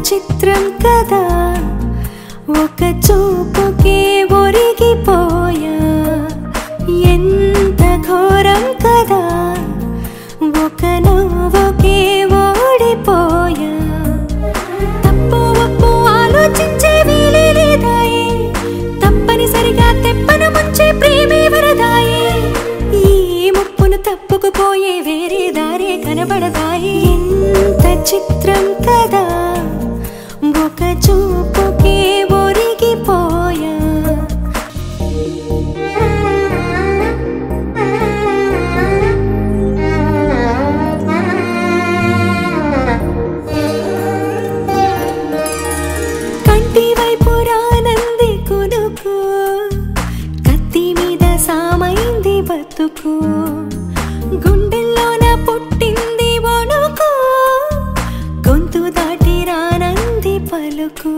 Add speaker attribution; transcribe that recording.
Speaker 1: చిత్రం కదా ఒక చూపుకే ఒరిగిపోయా ఎంత ఘోరం కదా ఒక నవ్వుకే ఓడిపోయా తప్పు ఒప్పు ఆలోచించే వీలే లేదాయే తప్పనిసరిగా తెప్పను ముంచే ప్రేమే వరదాయే ఈ ముప్పును తప్పుకుపోయే వేరే దారే కనబడదాయే ఎంత చిత్రం కదా ఒక చూపుకే ఒరిగిపోయా కంటి వైపు రానంది కునుకు కత్తి మీద సామైంది బతుకు గుండెల్లోన పుట్టింది వణుకు గొంతు దాటి రానంది పలుకు